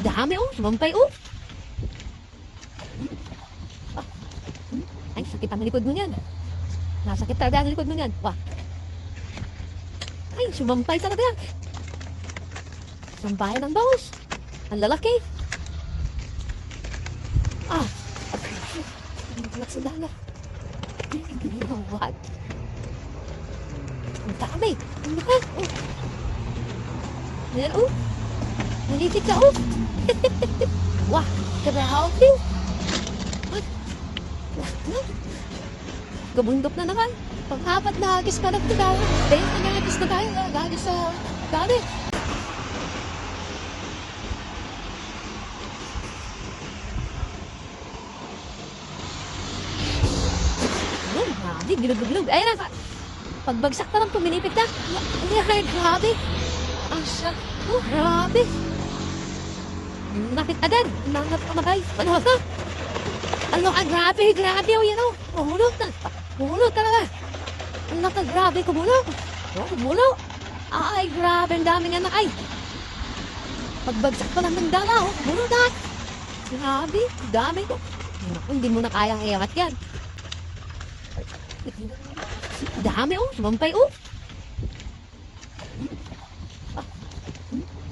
Dami oh, sumampay oh. Ay, sakit ang likod mo niyan. Nasakit talaga ang likod mo niyan. Wah. Ay, sumampay talaga. Sampayan ng bangus. Ang lalaki. Ah. Tulak sa dagat. What? Ang dami. Ano ka? Oh. Ayan oh. Nalitit ka oh. Wah, grabe. Kabundok na naman. Pang-apat na agis pa nagtagal. Dahil na agis na tayo. Agis sa dami. Ayun, grabe. Bilog-bilog. Ayun na. Pagbagsak pa lang puminipit na. Ay, grabe. Asya. Oh, grabe. Nakit agad. Nangat ka magay. Ano ka? Ano ka? Grabe. Grabe. O yan o. Humulog na. Humulog talaga. Ano ka? Grabe. Kumulog. Oh, kumulog. Ay, grabe. Ang daming anak ay. Pagbagsak pa lang ng dala o. Kumulog na. Grabe. Dami ko. Naku, hindi mo na kayang iangat yan. Dami o. Sumampay o.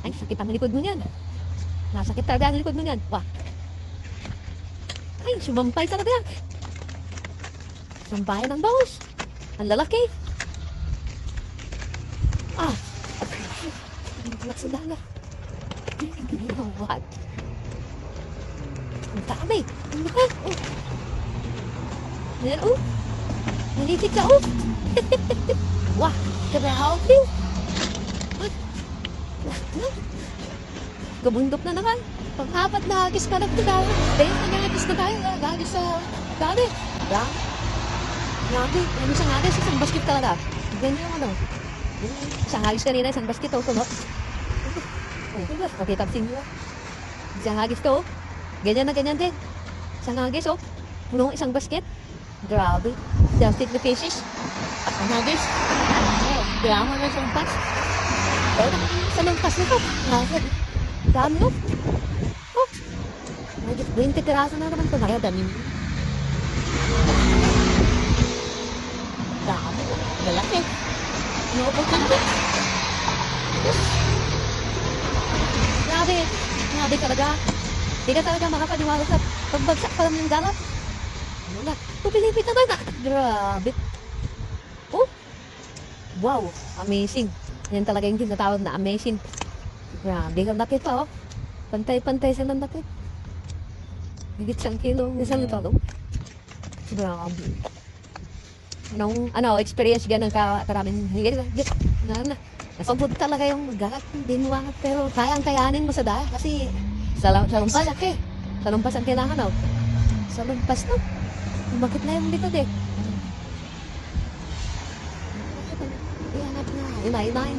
Ay, sakit ang likod mo niyan. Nasakit talaga ang likod mo niyan. Wah. Ay, sumampay talaga. Sampayan ng bangus. Ang lalaki. Ah. Tulak sa dagat. What? Ang dami. Ano ka? Oh. Ayan oh. Nalitit ka oh. Wah. Grabe. Kabundok na naman. Pang-apat na agis pa nagtagal. Dahil na agis na tayo. Agis sa dami. Grabe. Ano isang agis? Isang basket talaga. Ganyan yung ano. Isang agis kanina. Isang basket o. Tunot. Pakitabsin nyo. Isang agis to. Ganyan na ganyan din. Isang agis o. Punong isang basket. Grabe. Just the pieces. Isang agis. Kaya mo na isang pas. Sa lampas nito. Dami no? Oh. 20 piraso na naman ito. Kaya dami. Dami. Lalaki. Inuupot ka naman. Grabe. Grabe talaga. Hindi ka talaga makapaniwala sa pagbagsak pa lang ng dalat. Wala. Pupilipit naman ah. Grabe. Oh. Wow. Amazing. Yan talaga yung tinatawag na amazing. Grabe ang laki pa oh. Pantay-pantay sila ng laki. Higit 1 kilo. Isang ito no? Grabe. Ano, experience ganun karaming higit. Nasabot talaga yung gagat. Hindi mo angat pero kayang kayanin mo sa dahil. Kasi sa lumpas laki. Sa lumpas ang kailangan oh. Sa lumpas no. Bakit na yung likod eh. Iangat na. Inain.